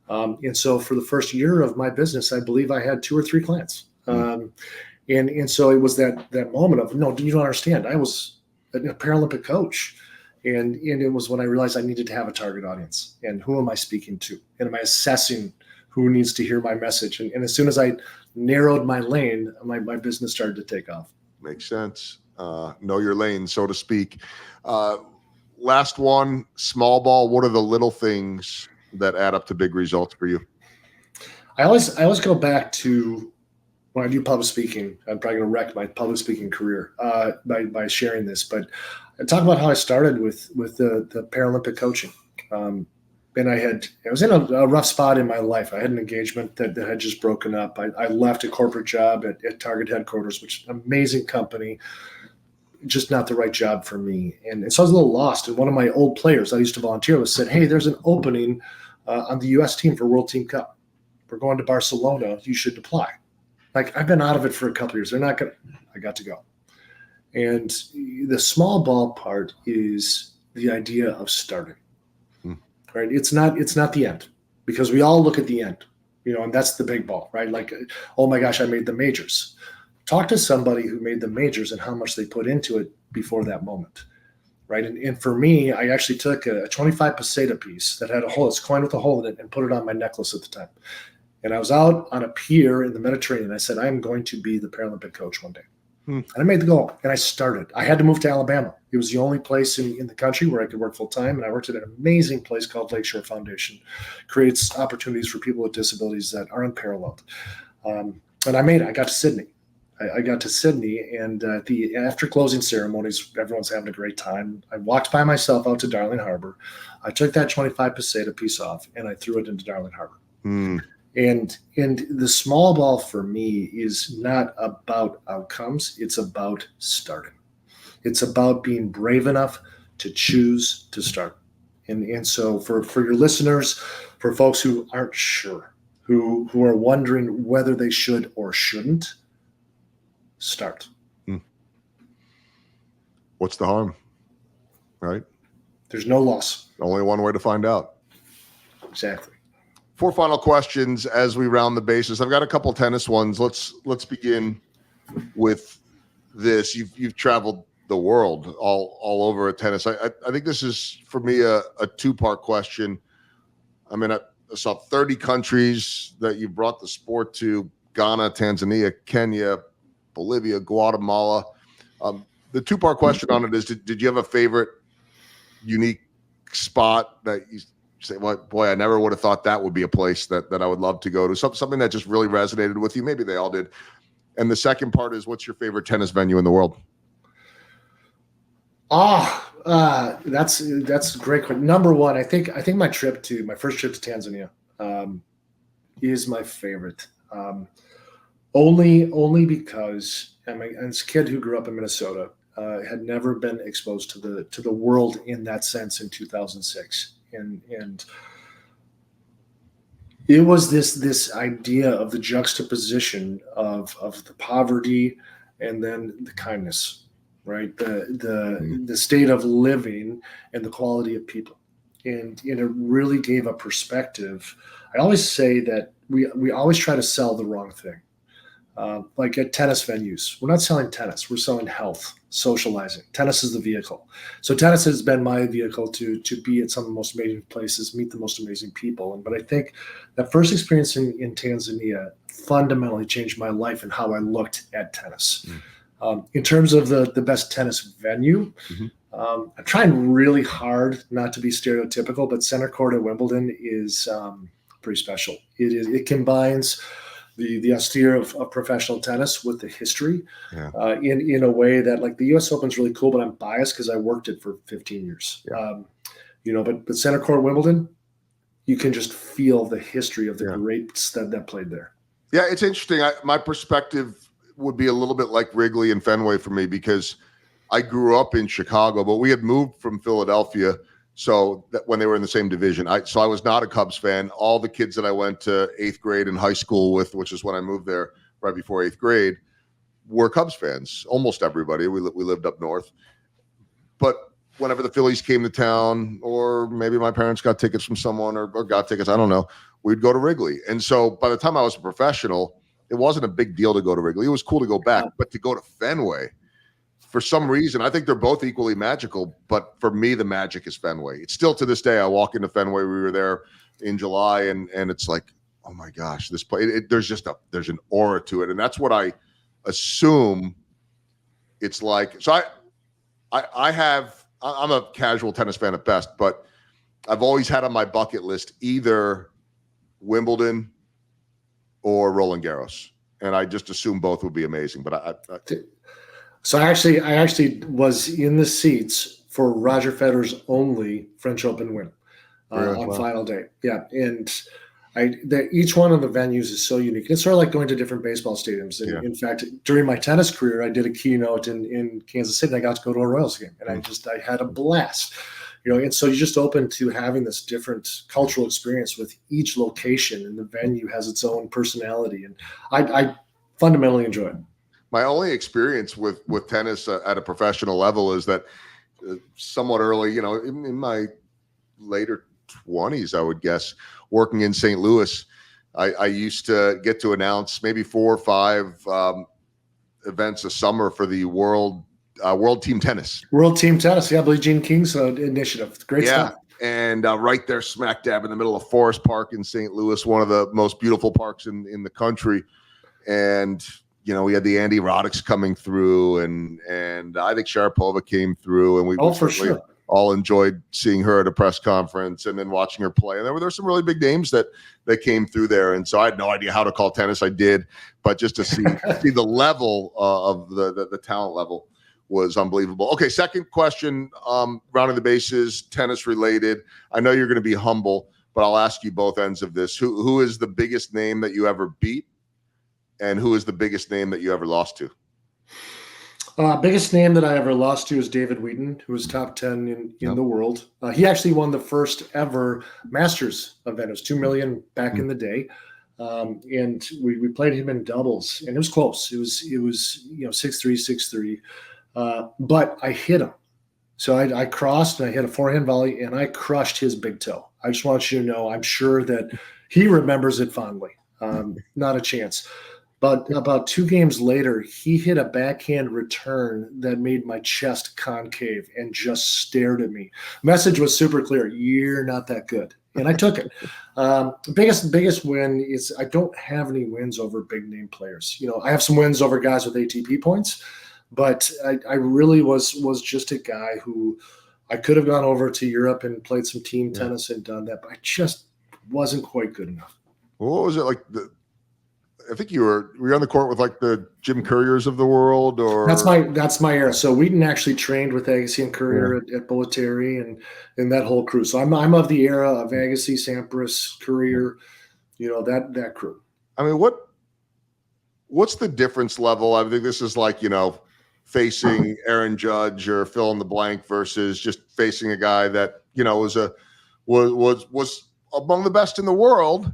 Speaker 3: And so for the first year of my business, I believe I had 2 or 3 clients. And so it was that moment of, no, you don't understand. I was a Paralympic coach. And it was when I realized I needed to have a target audience. And who am I speaking to? And am I assessing who needs to hear my message? And as soon as I narrowed my lane, my business started to take off.
Speaker 1: Makes sense. Know your lane, so to speak. Last one, small ball. What are the little things that add up to big results for you?
Speaker 3: I always go back to when I do public speaking. I'm probably going to wreck my public speaking career by sharing this, but I talk about how I started with the Paralympic coaching. And I was in a rough spot in my life. I had an engagement that had just broken up. I left a corporate job at Target headquarters, which is an amazing company, just not the right job for me. And so I was a little lost. And one of my old players I used to volunteer with said, hey, there's an opening on the U.S. team for World Team Cup. We're going to Barcelona. You should apply. Like, I've been out of it for a couple of years. They're not going to – I got to go. And the small ball part is the idea of starting. Right? It's not the end, because we all look at the end, and that's the big ball, right? Like, oh my gosh, I made the majors. Talk to somebody who made the majors and how much they put into it before that moment, right? And for me, I actually took a 25 peseta piece that had it's coin with a hole in it, and put it on my necklace at the time. And I was out on a pier in the Mediterranean. I said, I am going to be the Paralympic coach one day. And I made the goal, and I started. I had to move to Alabama. It was the only place in the country where I could work full time, and I worked at an amazing place called Lakeshore Foundation. Creates opportunities for people with disabilities that are unparalleled. And I got to Sydney. I got to Sydney, and after closing ceremonies, everyone's having a great time. I walked by myself out to Darling Harbor. I took that 25 peseta piece off, and I threw it into Darling Harbor. And the small ball for me is not about outcomes. It's about starting. It's about being brave enough to choose to start. And so for your listeners, for folks who aren't sure, who are wondering whether they should or shouldn't, start.
Speaker 1: What's the harm? Right?
Speaker 3: There's no loss.
Speaker 1: Only one way to find out.
Speaker 3: Exactly.
Speaker 1: 4 final questions as we round the bases. I've got a couple tennis ones. Let's begin with this. You've traveled the world all over at tennis. I think this is, for me, a 2-part question. I mean, I saw 30 countries that you brought the sport to: Ghana, Tanzania, Kenya, Bolivia, Guatemala. The 2-part question on it is, did you have a favorite unique spot that you say, well, boy, I never would have thought that would be a place that I would love to go to? Something that just really resonated with you. Maybe they all did. And the second part is, what's your favorite tennis venue in the world?
Speaker 3: That's a great question. Number one, I think my first trip to Tanzania is my favorite. Only because I'm a kid who grew up in Minnesota, had never been exposed to the world in that sense in 2006. And it was this idea of the juxtaposition of the poverty and then the kindness, right? The state of living and the quality of people. And it really gave a perspective. I always say that we always try to sell the wrong thing. Like at tennis venues, we're not selling tennis, we're selling health, socializing. Tennis is the vehicle. So tennis has been my vehicle to be at some of the most amazing places, meet the most amazing people. But I think that first experience in Tanzania fundamentally changed my life and how I looked at tennis. In terms of the best tennis venue, I'm trying really hard not to be stereotypical, but center court at Wimbledon is pretty special. It combines the austere of professional tennis with the history in a way that, like, the U.S. Open is really cool, but I'm biased because I worked it for 15 years. But center court Wimbledon, you can just feel the history of the greats that played there.
Speaker 1: Yeah, it's interesting. My perspective would be a little bit like Wrigley and Fenway for me, because I grew up in Chicago, but we had moved from Philadelphia. So that when they were in the same division, I was not a Cubs fan. All the kids that I went to 8th grade in high school with, which is when I moved there right before 8th grade, were Cubs fans. Almost everybody. We lived up north. But whenever the Phillies came to town, or maybe my parents got tickets from someone or got tickets, I don't know, we'd go to Wrigley. And so by the time I was a professional, it wasn't a big deal to go to Wrigley. It was cool to go back, but to go to Fenway, for some reason, I think they're both equally magical, but for me, the magic is Fenway. It's still, to this day, I walk into Fenway. We were there in July, and it's like, oh my gosh, this place. There's an aura to it, and that's what I assume it's like. So I'm a casual tennis fan at best, but I've always had on my bucket list either Wimbledon or Roland Garros, and I just assume both would be amazing. But
Speaker 3: So I actually was in the seats for Roger Federer's only French Open win.
Speaker 1: Really?
Speaker 3: on
Speaker 1: Wow.
Speaker 3: final day. Yeah, and each one of the venues is so unique. It's sort of like going to different baseball stadiums. And
Speaker 1: Yeah.
Speaker 3: in fact, during my tennis career, I did a keynote in Kansas City. And I got to go to a Royals game, and I had a blast. And so you're just open to having this different cultural experience with each location, and the venue has its own personality. And I fundamentally enjoy it.
Speaker 1: My only experience with tennis at a professional level is that somewhat early, in my later 20s, I would guess, working in St. Louis, I used to get to announce maybe 4 or 5 events a summer for the World Team Tennis.
Speaker 3: World Team Tennis, yeah, Billie Jean King's initiative. Great stuff.
Speaker 1: And right there, smack dab in the middle of Forest Park in St. Louis, one of the most beautiful parks in the country. And we had the Andy Roddick's coming through, and I think Sharapova came through, and we
Speaker 3: for sure
Speaker 1: all enjoyed seeing her at a press conference and then watching her play. And there were some really big names that came through there. And so I had no idea how to call tennis. I did, but just to see the level of the talent level was unbelievable. Okay, second question, rounding the bases, tennis related. I know you're going to be humble, but I'll ask you both ends of this. Who is the biggest name that you ever beat, and who is the biggest name that you ever lost to?
Speaker 3: Biggest name that I ever lost to is David Wheaton, who was top 10 in the world. He actually won the first ever Masters event. It was $2 million back in the day. And we played him in doubles, and it was close. It was 6-3, 6-3. But I hit him. So I crossed, and I hit a forehand volley, and I crushed his big toe. I just want you to know, I'm sure that he remembers it fondly. Not a chance. But about 2 games later, he hit a backhand return that made my chest concave and just stared at me. Message was super clear: you're not that good. And I took it. Biggest win is I don't have any wins over big name players. I have some wins over guys with ATP points, but I really was just a guy who I could have gone over to Europe and played some team tennis and done that, but I just wasn't quite good enough.
Speaker 1: What was it like? I think you were on the court with like the Jim Couriers of the world, or
Speaker 3: that's my era. So Wheaton actually trained with Agassi and Courier at Bollettieri and that whole crew. So I'm of the era of Agassi, Sampras, Courier, that crew.
Speaker 1: I mean, what's the difference level? I think this is like, facing Aaron Judge or fill in the blank versus just facing a guy that, was among the best in the world,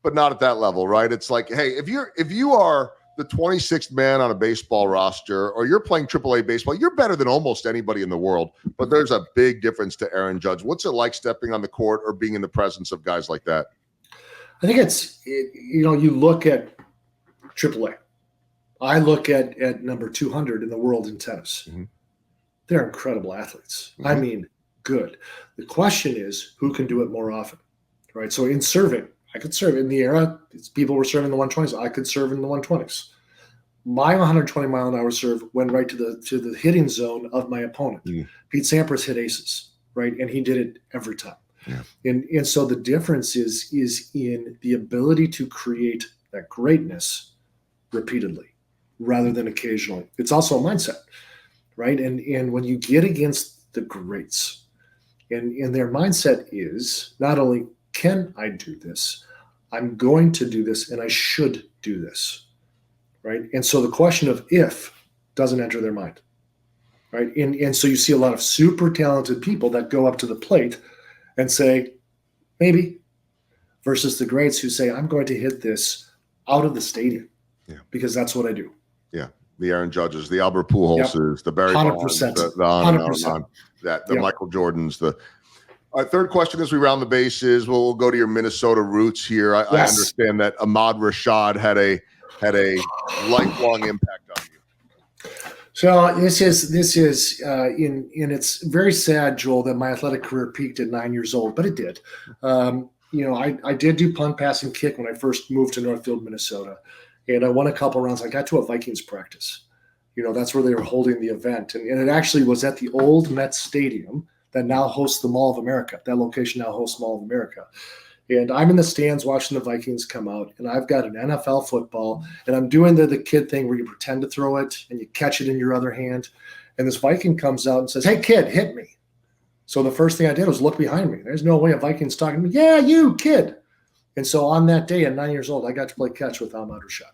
Speaker 1: but not at that level, right? It's like, hey, if you are the 26th man on a baseball roster, or you're playing AAA baseball, you're better than almost anybody in the world. But there's a big difference to Aaron Judge. What's it like stepping on the court or being in the presence of guys like that?
Speaker 3: I think you look at AAA. I look at number 200 in the world in tennis. Mm-hmm. They're incredible athletes. Mm-hmm. I mean, good. The question is, who can do it more often, right? So in serving, I could serve in the era. People were serving the 120s. I could serve in the 120s. My 120-mile-an-hour serve went right to the hitting zone of my opponent. Mm. Pete Sampras hit aces, right, and he did it every time. Yeah. And so the difference is in the ability to create that greatness repeatedly rather than occasionally. It's also a mindset, right? And when you get against the greats, and their mindset is not only can I do this, I'm going to do this, and I should do this, right? And so the question of if doesn't enter their mind, right? And so you see a lot of super talented people that go up to the plate and say, maybe, versus the greats who say, I'm going to hit this out of the stadium because that's what I do.
Speaker 1: Yeah, the Aaron Judges, the Albert Pujols, the Barry
Speaker 3: 100%.
Speaker 1: Bonds, the on 100%. The Michael Jordans, Our third question as we round the bases, we'll go to your Minnesota roots here. I understand that Ahmad Rashad had a lifelong impact on you.
Speaker 3: So this is it's very sad, Joel, that my athletic career peaked at 9 years old, but it did. I did do punt, pass, and kick when I first moved to Northfield, Minnesota, and I won a couple rounds. I got to a Vikings practice. That's where they were holding the event, and it actually was at the old Mets Stadium that now hosts the Mall of America. That location now hosts Mall of America. And I'm in the stands watching the Vikings come out, and I've got an NFL football, and I'm doing the kid thing where you pretend to throw it, and you catch it in your other hand. And this Viking comes out and says, hey, kid, hit me. So the first thing I did was look behind me. There's no way a Viking's talking to me. Yeah, you kid. And so on that day at 9 years old, I got to play catch with Ahmad Rashad.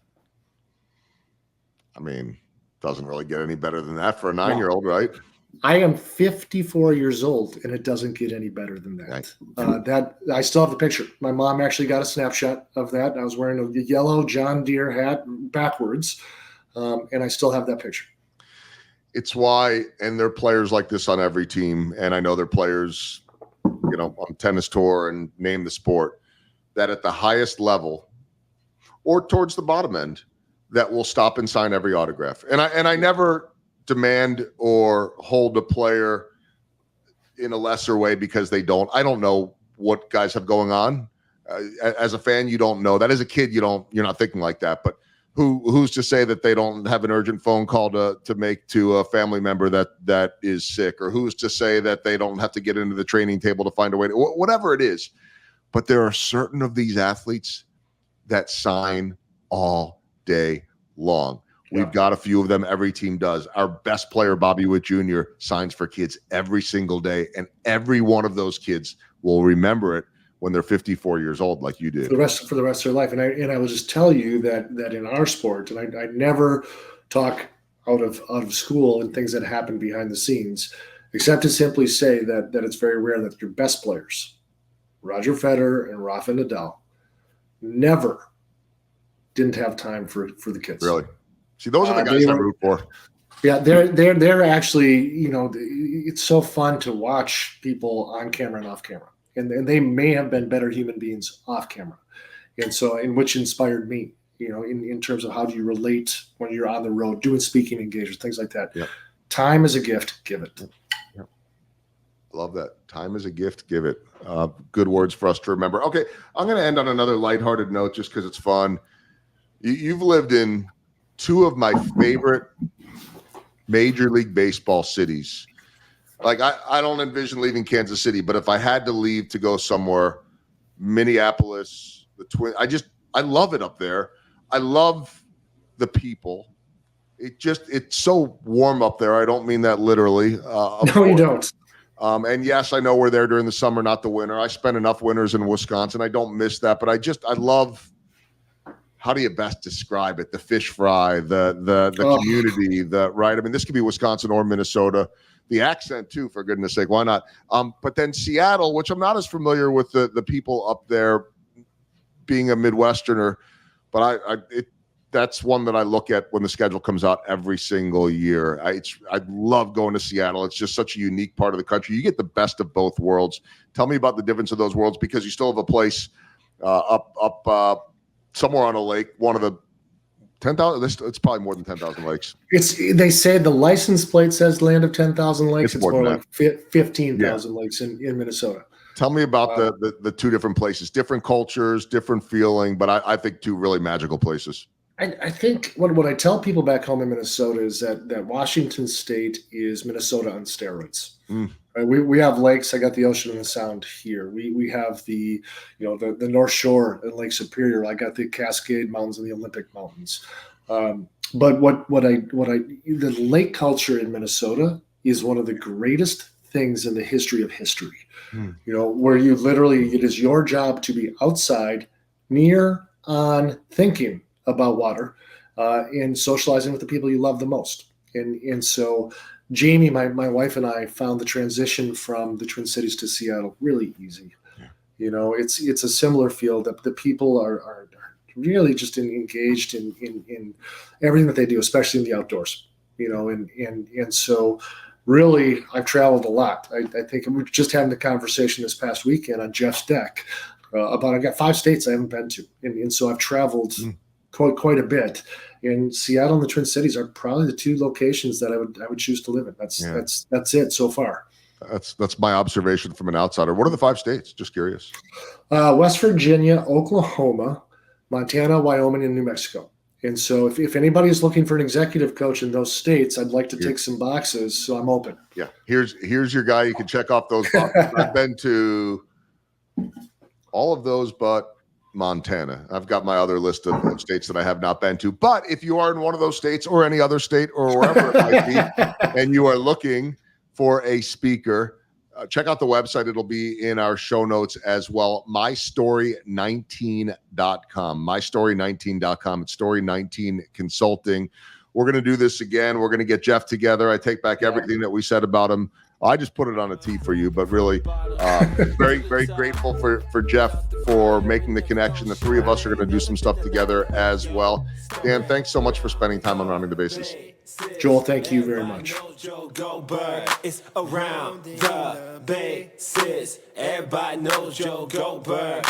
Speaker 1: I mean, doesn't really get any better than that for a 9-year-old, right?
Speaker 3: I am 54 years old, and it doesn't get any better than that. That I still have the picture. My mom actually got a snapshot of that. I was wearing a yellow John Deere hat backwards, and I still have that picture.
Speaker 1: It's why, and there are players like this on every team, and I know there are players, on tennis tour and name the sport, that at the highest level or towards the bottom end, that will stop and sign every autograph. And I never demand or hold a player in a lesser way because they don't. I don't know what guys have going on. As a fan, you don't know that. As a kid, you're not thinking like that. But who's to say that they don't have an urgent phone call to make to a family member that is sick, or who's to say that they don't have to get into the training table to find a way to, whatever it is. But there are certain of these athletes that sign all day long. We've got a few of them. Every team does. Our best player, Bobby Witt Jr., signs for kids every single day, and every one of those kids will remember it when they're 54 years old, like you did.
Speaker 3: For the rest of their life. And I will just tell you that in our sport, and I never talk out of school and things that happen behind the scenes, except to simply say that it's very rare that your best players, Roger Federer and Rafa Nadal, never didn't have time for the kids.
Speaker 1: Really? See, those are the guys I root for.
Speaker 3: Yeah, they're actually, it's so fun to watch people on camera and off camera. And they may have been better human beings off camera. And so, which inspired me, in terms of how do you relate when you're on the road, doing speaking engagements, things like that.
Speaker 1: Yep.
Speaker 3: Time is a gift, give it.
Speaker 1: Yep. Love that. Time is a gift, give it. Good words for us to remember. Okay, I'm going to end on another lighthearted note just because it's fun. You've lived in two of my favorite Major League Baseball cities. Like, I don't envision leaving Kansas City, but if I had to leave to go somewhere, Minneapolis, the Twin, I love it up there. I love the people. It's so warm up there. I don't mean that literally.
Speaker 3: No, you don't.
Speaker 1: And yes, I know we're there during the summer, not the winter. I spent enough winters in Wisconsin. I don't miss that, but I love, how do you best describe it? The fish fry, the community, right? I mean, this could be Wisconsin or Minnesota. The accent too, for goodness sake, why not? But then Seattle, which I'm not as familiar with the people up there, being a Midwesterner, but that's one that I look at when the schedule comes out every single year. I love going to Seattle. It's just such a unique part of the country. You get the best of both worlds. Tell me about the difference of those worlds, because you still have a place up somewhere on a lake, one of the 10,000. It's probably more than 10,000 lakes.
Speaker 3: They say the license plate says land of 10,000 lakes. It's more like 15,000 lakes in Minnesota.
Speaker 1: Tell me about the two different places, different cultures, different feeling, but I think two really magical places.
Speaker 3: I think what I tell people back home in Minnesota is that Washington State is Minnesota on steroids. Right? We have lakes. I got the ocean and the sound here. We have the North Shore and Lake Superior. I got the Cascade Mountains and the Olympic Mountains. But the lake culture in Minnesota is one of the greatest things in the history of history. Where you literally, it is your job to be outside, near on, thinking about water, and socializing with the people you love the most. And so Jamie, my wife, and I found the transition from the Twin Cities to Seattle really easy. Yeah. It's a similar feel that the people are really just engaged in everything that they do, especially in the outdoors. And so really, I've traveled a lot. I think we were just having the conversation this past weekend on Jeff's deck about, I've got 5 states I haven't been to, and so I've traveled quite a bit. And Seattle and the Twin Cities are probably the 2 locations that I would choose to live in. That's it so far.
Speaker 1: That's my observation from an outsider. What are the 5 states? Just curious.
Speaker 3: West Virginia, Oklahoma, Montana, Wyoming, and New Mexico. And so if anybody is looking for an executive coach in those states, I'd like to take some boxes, so I'm open. Yeah.
Speaker 1: Here's your guy. You can check off those boxes. I've been to all of those but Montana. I've got my other list of states that I have not been to. But if you are in one of those states or any other state or wherever it might be, and you are looking for a speaker, check out the website. It'll be in our show notes as well. mystory19.com. mystory19.com. It's Story 19 Consulting. We're going to do this again. We're going to get Jeff together. I take back everything that we said about him. I just put it on a tee for you, but really very, very grateful for Jeff for making the connection. The three of us are going to do some stuff together as well. Dan, thanks so much for spending time on Rounding the Bases.
Speaker 3: Joel, thank you very much.
Speaker 2: It's around the bases. Everybody knows Joe Goldberg.